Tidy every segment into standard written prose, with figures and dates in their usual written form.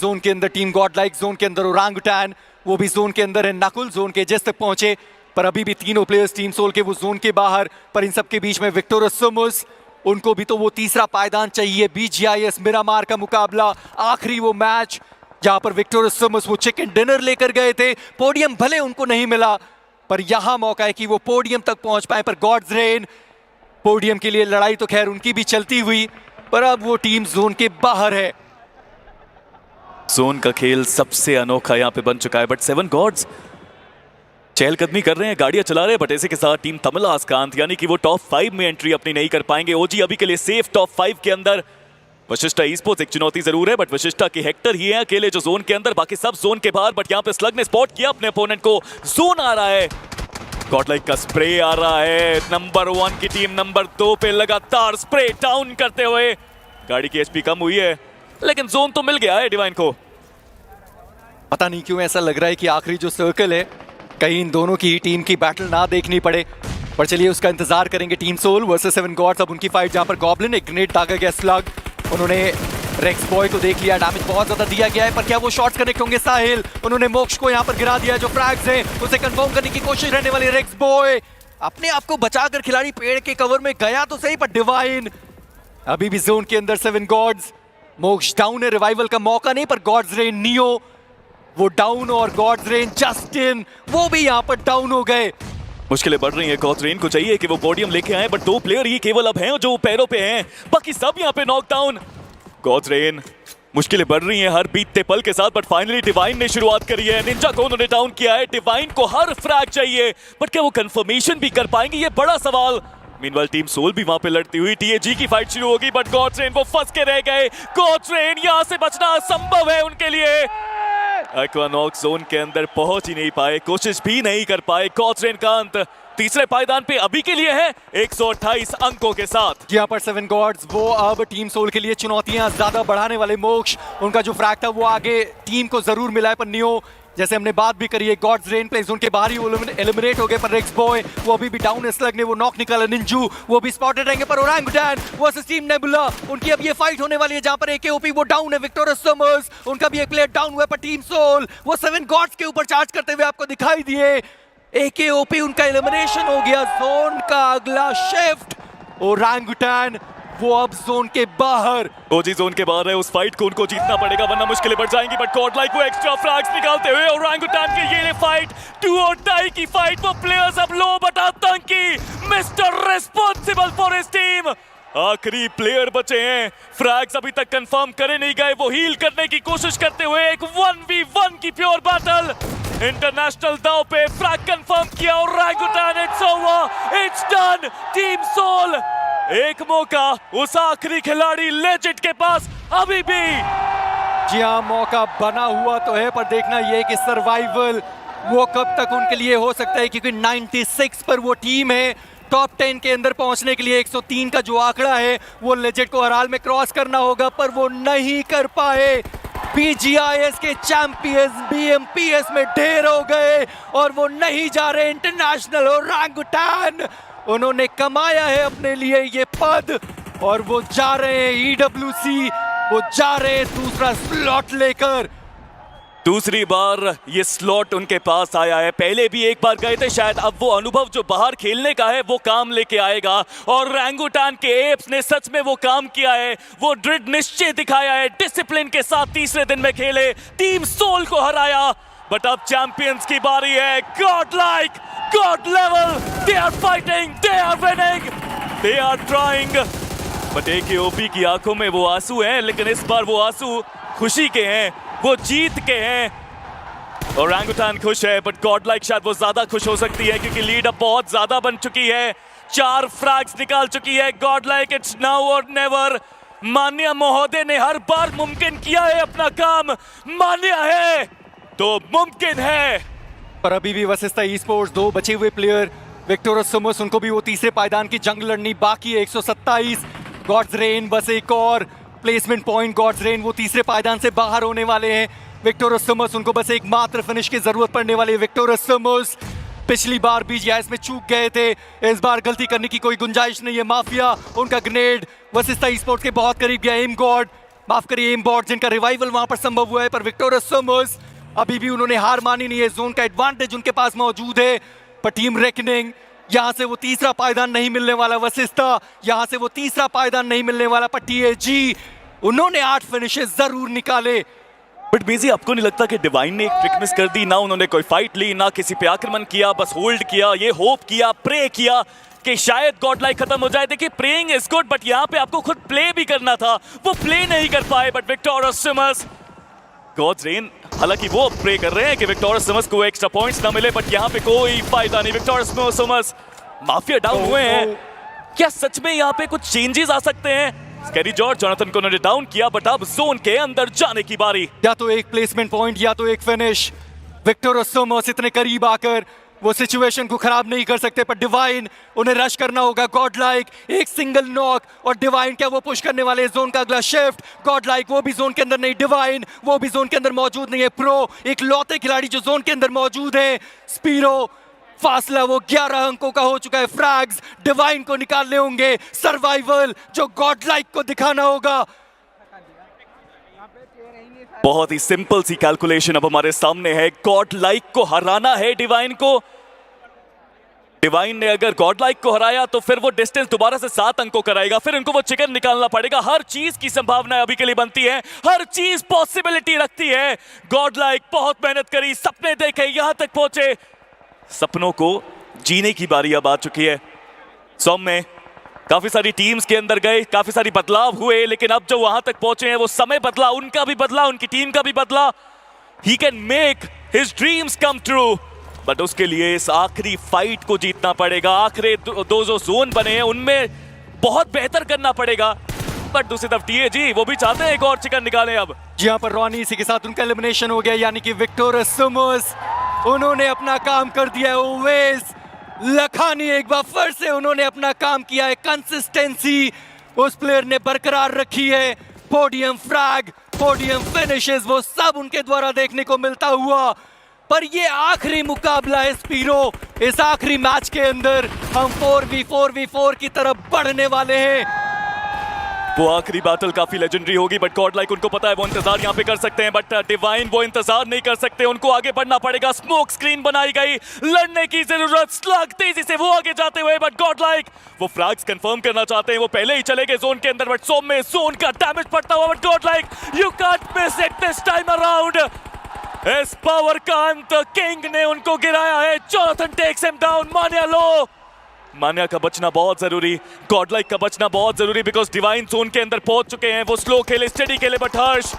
Zone के अंदर team God like, zone के अंदर ओरांगुटैन, वो भी जोन के अंदर है। नकुल जोन के एजेस तक पहुंचे पर अभी भी तीनों प्लेयर्स टीम सोल के वो जोन के बाहर। पर इन सब के बीच में विक्टोरस सुमुस, उनको भी तो वो तीसरा पायदान चाहिए। बीजीआईएस मिरामार का मुकाबला, आखिरी वो मैच जहां पर विक्टोरस सुमुस वो चिकन डिनर लेकर गए थे। पोडियम भले उनको नहीं मिला पर यहां मौका है कि वो पोडियम तक पहुंच पाए। पर गॉड्स रेन, पोडियम के लिए लड़ाई तो खैर उनकी भी चलती हुई, पर अब वो टीम जोन के बाहर है। जोन का खेल सबसे अनोखा यहाँ पे बन चुका है, बट सेवन गॉड्स चहलकदमी कर रहे हैं, गाड़ियां चला रहे हैं, बट ऐसे के साथ टीम तमिल आस्कांत यानी कि वो टॉप 5 में एंट्री अपनी नहीं कर पाएंगे। ओजी अभी के लिए सेफ टॉप 5 के अंदर। वशिष्ठा ई-स्पोर्ट्स एक चुनौती जरूर है, बट वशिष्ठा के हेक्टर ही है अकेले जो जोन के अंदर, बाकी सब जोन के बाहर। बट यहाँ पे स्लग ने स्पॉट किया अपने अपोनेंट को, जोन आ रहा है, गॉडलाइक का स्प्रे आ रहा है। नंबर 1 की टीम नंबर 2 पे लगातार स्प्रे डाउन करते हुए, गाड़ी की एचपी कम हुई है लेकिन जोन तो मिल गया है डिवाइन को। पता नहीं क्यों ऐसा लग रहा है कि आखिरी जो सर्कल है कहीं इन दोनों की टीम की बैटल ना देखनी पड़े, पर चलिए उसका इंतजार करेंगे। Team soul versus seven gods, अब उनकी फाइट जहां पर गॉब्लिन एक ग्रेनेड दागा गया स्लग, उन्होंने रेक्स बॉय को देख लिया, डैमेज बहुत ज्यादा दिया गया है, पर क्या वो शॉट्स कनेक्ट होंगे? साहिल, उन्होंने मोक्ष को यहां पर गिरा दिया। जो फ्रैग्स हैं उसे कंफर्म करने की कोशिश रहने वाली। रेक्स बॉय अपने आप को बचाकर खिलाड़ी पेड़ के कवर में गया तो सही, पर डिवाइन अभी भी जोन के अंदर। सेवन गॉड्स, मोक्ष डाउन है, रिवाइवल का मौका नहीं, पर गॉड्स रेन नियो वो डाउन, और गॉड्स रेन जस्टिन वो भी यहां पर डाउन हो गए। मुश्किलें बढ़ रही हैं, गॉड्स रेन को चाहिए कि वो पोडियम लेके आए, बट 2 प्लेयर ही केवल अब हैं जो पैरों पे हैं, बाकी सब यहाँ पे नॉकडाउन। गॉड्स रेन, मुश्किलें बढ़ रही हैं हर बीतते पल के साथ, बट फाइनली डिवाइन ने शुरुआत करी है। निंजा को उन्होंने डाउन किया है, डिवाइन को हर फ्रैग चाहिए, बट क्या वो कंफर्मेशन भी कर पाएंगे, ये बड़ा सवाल। मीनवाइल टीम सोल भी वहां पे लड़ती हुई, टीएजी की फाइट शुरू होगी, बट गॉड्स रेन वो फंस के रह गए। गॉड्स रेन यहां से बचना असंभव है उनके लिए। एक्वानॉक्स जोन के अंदर पहुंच ही नहीं पाए, कोशिश भी नहीं कर पाए। गॉड्स रेन का अंत तीसरे पायदान पे अभी के लिए है 128 अंकों के साथ। यहाँ पर सेवन गॉड्स वो अब टीम सोल के लिए चुनौतियां ज्यादा बढ़ाने वाले। मोक्ष, उनका जो फ्रैग था वो आगे टीम को जरूर मिला है, पर नियो जैसे हमने बात भी करी है, गॉड्स रेन प्ले जोन के बाहर ही एलिमिनेट हो गए। पर रेक्स बॉय वो अभी भी डाउन है, स्लग ने वो नॉक निकाला। निंजू वो भी स्पॉटेड रहेंगे, पर ओरांगुटैन वर्सेस टीम नेबुला, उनकी अब ये फाइट होने वाली है जहां पर एकेओपी वो डाउन है। विक्टोरस समर्स, उनका भी एक प्लेयर डाउन हुआ है, पर टीम सोल वो सेवन गॉड्स के ऊपर चार्ज करते हुए आपको दिखाई दिए। एकेओपी उनका एलिमिनेशन हो गया, जोन का अगला शिफ्ट। ओरांगुटैन वो अब जोन के बाहर, ओजी जोन के बाहर है, उस फाइट को उनको जीतना पड़ेगा वरना मुश्किलें बढ़ जाएंगी। बट गॉडलाइक वो एक्स्ट्रा फ्रैग्स निकालते हुए, ओरांगुटैन की ये फाइट 2 और डाई की फाइट, वो प्लेयर्स अब लो बट आतंकी, mister responsible for his team, आखिरी प्लेयर बचे हैं। फ्रैग्स अभी तक कंफर्म करे नहीं गए, वो हील करने की कोशिश करते हुए एक 1v1 की प्योर बैटल, इंटरनेशनल दाव पे फ्रैग कंफर्म किया। Orangutan, it's over, it's done. Team Soul एक मौका उस आखिरी खिलाड़ी लेजेंड के पास अभी भी। जी हाँ, मौका बना हुआ तो है, पर देखना ये कि सर्वाइवल वो कब तक उनके लिए हो सकता है, क्योंकि 96 पर वो टीम है। टॉप 10 के अंदर पहुंचने के लिए 103 का जो आंकड़ा है वो लेजेंड को हर हाल में क्रॉस करना होगा, पर वो नहीं कर पाए। बीजीआईएस के चैंपियंस बीएमपीएस में ढेर हो गए और वो नहीं जा रहे इंटरनेशनल। ओरांगुटैन, उन्होंने कमाया है अपने लिए ये पद और वो जा रहे हैं ईडब्ल्यूसी, वो जा रहे हैं दूसरा स्लॉट लेकर। दूसरी बार ये स्लॉट उनके पास आया है, पहले भी एक बार गए थे शायद, अब वो अनुभव जो बाहर खेलने का है वो काम लेके आएगा। और ओरांगुटैन के एप्स ने सच में वो काम किया है, वो दृढ़ निश्चय दिखाया है, डिसिप्लिन के साथ तीसरे दिन में खेले, टीम सोल को हराया। बट अब चैंपियंस की बारी है। Godlike, god level, they are fighting, they are winning, they are trying. But AKOP की आंखों में वो आंसू हैं, लेकिन इस बार वो आंसू खुशी के हैं, वो जीत के हैं। ओरांगुटैन खुश है, बट गॉडलाइक शायद वो ज्यादा खुश हो सकती है क्योंकि लीड अब बहुत ज्यादा बन चुकी है, 4 फ्रैग्स निकाल चुकी है। गॉडलाइक, इट्स नाउ और नेवर। मान्या महोदय ने हर बार मुमकिन किया है अपना काम, मान्या है तो मुमकिन है। पर अभी भी वशिष्ठा ई-स्पोर्ट्स 2 बचे हुए प्लेयर, विक्टोरस सुमुस, उनको भी वो तीसरे पायदान की जंग लड़नी बाकी है। 127। गॉड्स रेन बस एक और प्लेसमेंट पॉइंट, गॉड्स रेन वो तीसरे पायदान से बाहर होने वाले हैं। विक्टोरस सुमुस, उनको बस एक मात्र फिनिश की जरूरत पड़ने वाली है। विक्टोरस सुमुस पिछली बार बीजीआईएस में चूक गए थे, इस बार गलती करने की कोई गुंजाइश नहीं है। माफिया, उनका ग्रेनेड वशिष्ठा ई-स्पोर्ट्स के बहुत करीब गया। एम गॉड माफ करिए इम्बॉट, जिनका रिवाइवल वहां पर संभव हुआ है, पर विक्टोरियस समर्स अभी भी उन्होंने हार मानी नहीं है। जोन का एडवांटेज उनके पास मौजूद है, पर टीम रेकनिंग यहां से वो तीसरा पायदान नहीं मिलने वाला। वशिष्ठा यहां से वो तीसरा पायदान नहीं मिलने वाला, पर टीएजी उन्होंने 8 फिनिशेस जरूर निकाले। बट बेजी, आपको नहीं लगता कि डिवाइन ने एक ट्रिक मिस कर दी? ना उन्होंने कोई फाइट ली, ना किसी पे आक्रमण किया, बस होल्ड किया, ये होप किया, प्रे किया कि शायद गॉड लाइक खत्म हो जाए। देखिए, प्रेइंग इज गुड, बट यहाँ पे आपको खुद प्ले भी करना था, वो प्ले नहीं कर पाए। बट विक्टोरियस सिमर्स, गॉड्स रेन, हालांकि वो प्रे कर रहे हैं कि विक्टोरियस सिमर्स को एक्स्ट्रा पॉइंट्स ना मिले, बट यहाँ पे कोई फायदा नहीं। विक्टोरियस सिमर्स माफिया डाउन हुए हैं। क्या सच में यहाँ पे कुछ चेंजेस आ सकते हैं? स्कैरी जॉर्ज, जोनाथन को उन्होंने डाउन किया, बट अब जोन के अंदर जाने की बारी। या तो एक प्लेसमेंट पॉइंट या तो एक फिनिश। विक्टोरियस समर्स इतने करीब आकर वो सिचुएशन को खराब नहीं कर सकते, पर डिवाइन उन्हें रश करना होगा। गॉड लाइक एक सिंगल नॉक, और डिवाइन क्या वो पुश करने वाले जोन का अगला शिफ्ट? गॉड लाइक वो भी जोन के अंदर नहीं, डिवाइन वो भी जोन के अंदर मौजूद नहीं है। प्रो एक लौते खिलाड़ी जो जोन के अंदर मौजूद है। स्पीरो, फासला वो 11 अंकों का हो चुका है। फ्रैग्स डिवाइन को निकालने होंगे, सर्वाइवल जो गॉड लाइक को दिखाना होगा। बहुत ही सिंपल सी कैलकुलेशन अब हमारे सामने है, गॉड लाइक को हराना है डिवाइन को। डिवाइन ने अगर गॉड लाइक को हराया तो फिर वो डिस्टेंस दोबारा से 7 अंकों कराएगा, फिर उनको वो चिकन निकालना पड़ेगा। हर चीज की संभावना अभी के लिए बनती है, हर चीज पॉसिबिलिटी रखती है। गॉड लाइक बहुत मेहनत करी, सपने देखे, यहां तक पहुंचे। सपनों को जीने की बारी अब आ चुकी है। सौम में काफी सारी टीम्स के अंदर गए, काफी सारी बदलाव हुए, लेकिन अब जो वहां तक पहुंचे हैं वो समय बदला, उनका भी बदला, उनकी टीम का भी बदला। He can make his dreams come true, but उसके लिए इस आखिरी फाइट को जीतना पड़ेगा। आखिरी दो जो जोन बने हैं उनमें बहुत बेहतर करना पड़ेगा। बट दूसरी तरफ टीएजी वो भी चाहते हैं एक और चिकन निकालें अब। जी हाँ, पर रॉनी इसी के साथ उनका एलिमिनेशन हो गया, यानी कि विक्टोरियस समर्स उन्होंने अपना काम कर दिया है। ओवेस लखानी एक बार फिर से उन्होंने अपना काम किया है। कंसिस्टेंसी उस प्लेयर ने बरकरार रखी है। पोडियम फ्रैग, पोडियम फिनिशेस वो सब उनके द्वारा देखने को मिलता हुआ। पर ये आखिरी मुकाबला है स्पीरो, इस आखिरी मैच के अंदर हम 4v4 की तरफ बढ़ने वाले हैं। वो आखिरी बैटल काफी लेजेंडरी होगी, बट गॉड लाइक उनको पता है वो इंतजार यहाँ पे कर सकते हैं, बट डिवाइन वो इंतजार नहीं कर सकते, उनको आगे बढ़ना पड़ेगा। स्मोक स्क्रीन बनाई गई, लड़ने की जरूरत। स्लग तेजी से वो आगे जाते हुए, बट गॉड लाइक वो फ्रैग्स कंफर्म करना चाहते हैं, वो पहले ही चले गए जोन के अंदर, बट सोम में जोन का डैमेज पड़ता हुआ। But godlike you can't miss it this time around. इस पावर का अंत किंग ने उनको गिराया है। Jonathan takes him down. Manya लो, मान्या का बचना बहुत जरूरी, गॉड लाइक का बचना बहुत जरूरी, बिकॉज डिवाइन जोन के अंदर पहुंच चुके हैं। वो स्लो खेले, स्टेडी खेले, बट हर्ष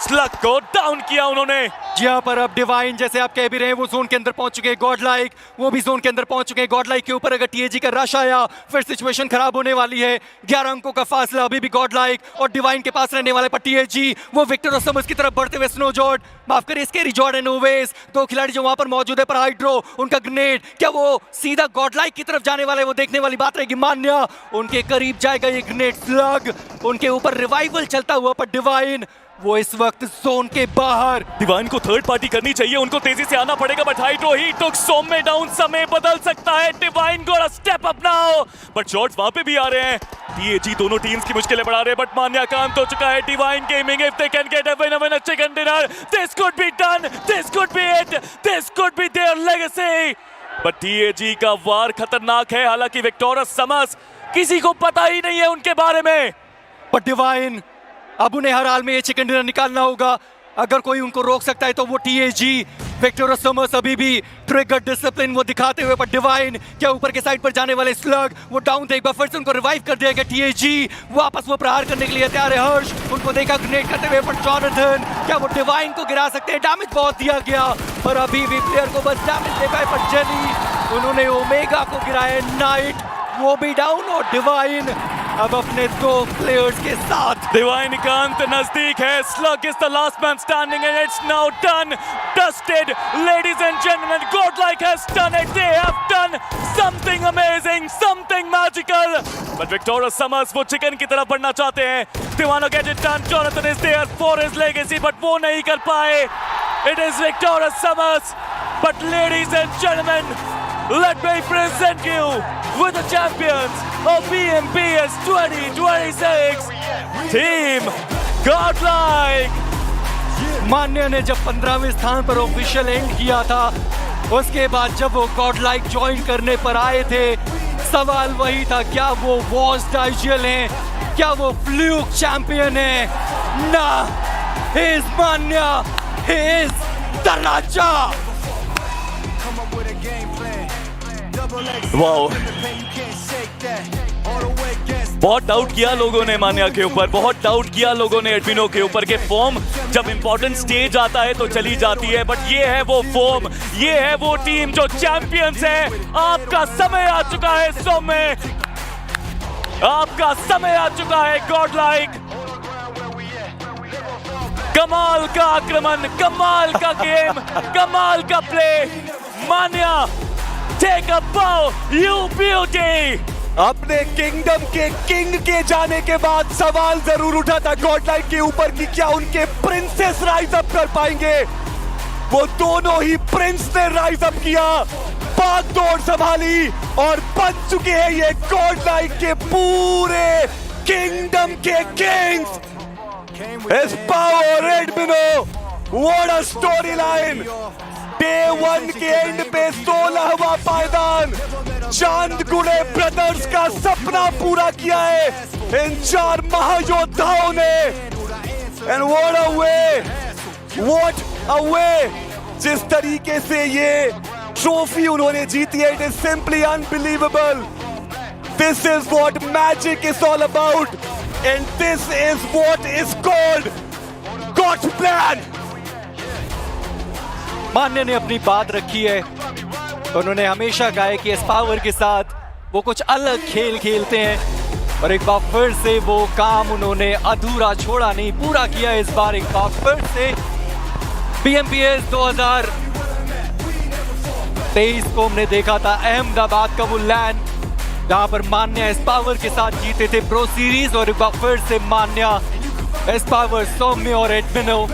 स्लग को डाउन किया उन्होंने। जी हाँ, पर अब डिवाइन जैसे आप कह भी रहे हैं वो जोन के अंदर पहुंच चुके हैं। गॉड लाइक वो भी जोन के अंदर पहुंच चुके हैं। गॉड लाइक के ऊपर अगर टीएजी का रश आया फिर सिचुएशन खराब होने वाली है। 11 अंकों का फासला अभी भी गॉड लाइक और डिवाइन के पास रहने वाले, पर टीएजी वो विक्टर समर्स की तरफ बढ़ते हुए। स्नो जॉर्ड, माफ करिए, स्कैरी जॉर्ड एंड ओवेस दो खिलाड़ी जो वहां पर मौजूद है, पर हाइड्रो उनका ग्रेनेड क्या वो सीधा गॉड लाइक की तरफ जाने वाले, वो देखने वाली बात रहेगी। मान्या उनके करीब जाएगा ये ग्रेनेड, स्लग उनके ऊपर रिवाइवल चलता हुआ, पर डिवाइन वो इस वक्त जोन के बाहर। डिवाइन को थर्ड पार्टी करनी चाहिए, उनको तेजी से आना पड़ेगा, बट हाइड्रो ही टुक सोम में डाउन। समय बदल सकता है, डिवाइन गोटा step up now, but shots वहां पे भी आ रहे हैं। टीएजी दोनों टीम्स की मुश्किलें बढ़ा रहे हैं, बट मान्या का अंत हो चुका है। Divine gaming if they can get a chicken dinner, this could be done, this could be it, this could be their legacy। But TAG का वार खतरनाक है, हालांकि विक्टोरियस समर्स किसी को पता ही नहीं है उनके बारे में। पर डिवाइन अब उन्हें हर हाल में ये चिकन डिनर निकालना होगा। अगर कोई उनको रोक सकता है तो वो टीएजी। विक्टोरियस समर्स अभी भी ट्रिगर डिसिप्लिन वो दिखाते हुए, पर डिवाइन क्या ऊपर के साइड पर जाने वाले स्लग वो डाउन थे, एक बार फिर से उनको रिवाइव कर दिया गया। टीएजी वापस वो प्रहार करने के लिए तैयार है। हर्ष उनको देखा ग्रेनेड करते हुए, पर जोनाथन क्या वो डिवाइन को गिरा सकते हैं? डैमेज बहुत दिया गया, पर अभी भी प्लेयर को बस डैमेज दे पाए। पर जेली उन्होंने ओमेगा को गिराया, नाइट वो भी डाउन, और डिवाइन अब अपने 2 प्लेयर्स के साथ। डिवाइन का अंत नजदीक है। Slug is the last man standing and it's now done, dusted. Ladies and gentleman, godlike has done it, they have done something amazing, something magical. But victorious summers वो chicken की तरफ बढ़ना चाहते हैं। They want to get it done, Jonathan is there for his legacy, but वो नहीं कर पाए। It is victorious summers, but ladies and gentleman, let me present you with the champions of BMPS 2026, Team Godlike! मान्य ने जब 15वें स्थान पर official and किया था, उसके बाद जब वो गॉडलाइक ज्वाइन करने पर आए थे, सवाल वही था, क्या वो वॉस्ट आईजीएल हैं, क्या वो फ्लूक चैंपियन हैं? ना, he is मान्य, he is the Raja. Wow, बहुत डाउट किया लोगों ने मान्या के ऊपर, बहुत डाउट किया लोगों ने एडमिनो के ऊपर के फॉर्म जब इंपॉर्टेंट स्टेज आता है तो चली जाती है, बट ये है वो फॉर्म, ये है वो टीम जो चैंपियंस है। आपका समय आ चुका है सौम्य, आपका समय आ चुका है गॉडलाइक। कमाल का आक्रमण, कमाल का गेम, कमाल का प्ले। मान्या, टेक अ बाउ यू ब्यूटी। अपने किंगडम के किंग के जाने के बाद सवाल जरूर उठा था गॉडलाइक के ऊपर कि क्या उनके प्रिंसेस राइज अप कर पाएंगे। वो दोनों ही प्रिंस ने राइज अप किया, भाग दौड़ संभाली और बन चुके हैं ये गॉडलाइक के पूरे किंगडम के किंग्स। इस पावर एडमिनो, what a story line. Day 1 के एंड पे 16वां पायदान, चांदगुड़े ब्रदर्स का सपना पूरा किया है इन 4 महायोद्धाओं ने। एंड व्हाट अ वे, जिस तरीके से ये ट्रॉफी उन्होंने जीती है, it is simply unbelievable. This is what magic is all about and this is what is called God plan. मान्य ने अपनी बात रखी है, उन्होंने हमेशा कहा है कि इस पावर के साथ वो कुछ अलग खेल खेलते हैं, और एक बार फिर से वो काम उन्होंने अधूरा छोड़ा नहीं, पूरा किया इस बार एक बार फिर से। BMPS 2023 को हमने देखा था अहमदाबाद का वो लैंड, जहां पर मान्य इस पावर के साथ जीते थे प्रो सीरीज, और एक बार फिर से मान्य इस पावर, सौम्य और एडमिनो